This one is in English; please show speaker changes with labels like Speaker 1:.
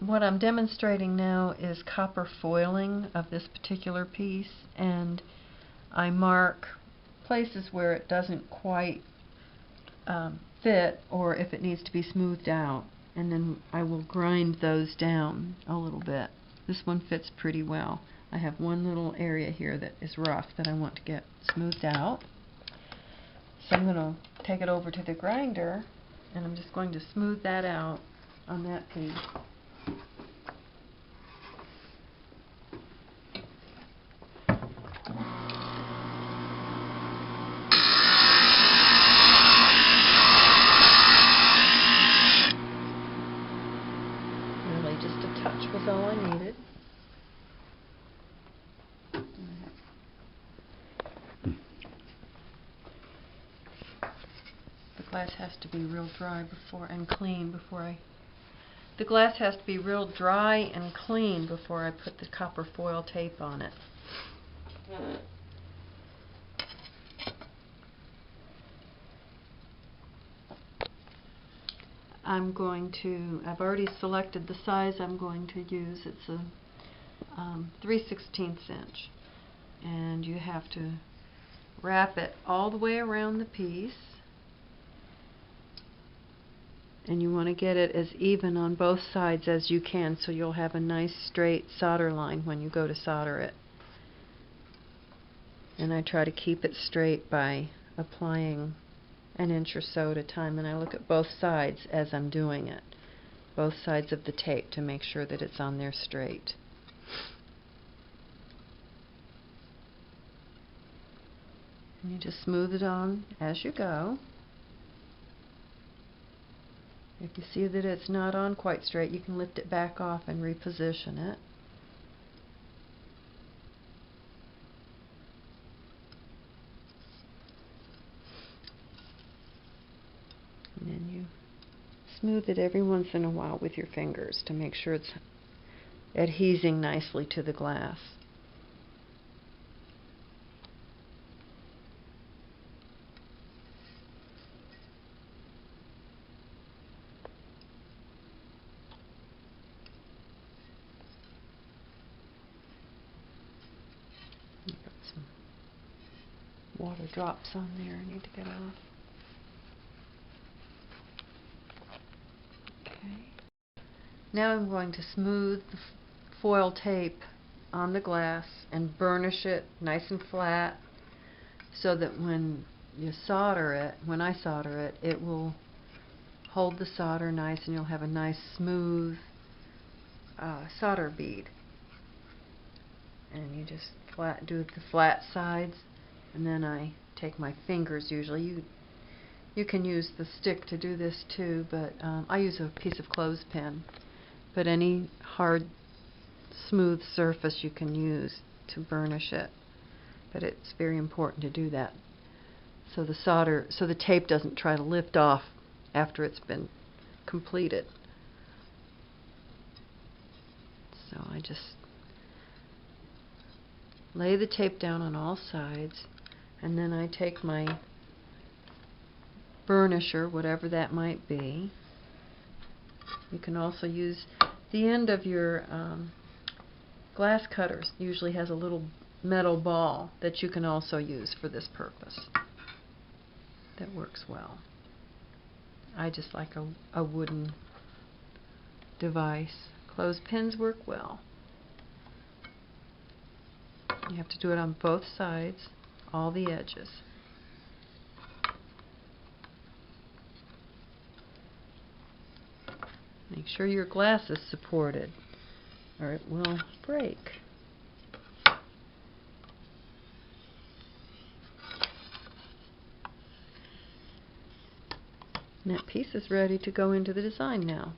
Speaker 1: What I'm demonstrating now is copper foiling of this particular piece, and I mark places where it doesn't quite fit, or if it needs to be smoothed out, and then I will grind those down a little bit. This one fits pretty well. I have one little area here that is rough that I want to get smoothed out. So I'm going to take it over to the grinder, and I'm just going to smooth that out on that piece. Really just a touch was all I needed. The glass has to be real dry and clean before I put the copper foil tape on it. I've already selected the size I'm going to use. It's a 3/16 inch, and you have to wrap it all the way around the piece, and you want to get it as even on both sides as you can, so you'll have a nice straight solder line when you go to solder it. And I try to keep it straight by applying an inch or so at a time, and I look at both sides as I'm doing it, both sides of the tape, to make sure that it's on there straight. And you just smooth it on as you go. If you see that it's not on quite straight, you can lift it back off and reposition it. And then you smooth it every once in a while with your fingers to make sure it's adhesing nicely to the glass. You've got some water drops on there I need to get off. Okay. Now I'm going to smooth the foil tape on the glass and burnish it nice and flat, so that when I solder it, it will hold the solder nice, and you'll have a nice smooth solder bead. And you just do the flat sides, and then I take my fingers. Usually you can use the stick to do this too, but I use a piece of clothespin. But any hard, smooth surface you can use to burnish it. But it's very important to do that, so the tape doesn't try to lift off after it's been completed. So I just lay the tape down on all sides, and then I take my burnisher, whatever that might be. You can also use the end of your glass cutters. Usually has a little metal ball that you can also use for this purpose. That works well. I just like a wooden device. Clothespins work well. You have to do it on both sides, all the edges. Make sure your glass is supported, or it will break. And that piece is ready to go into the design now.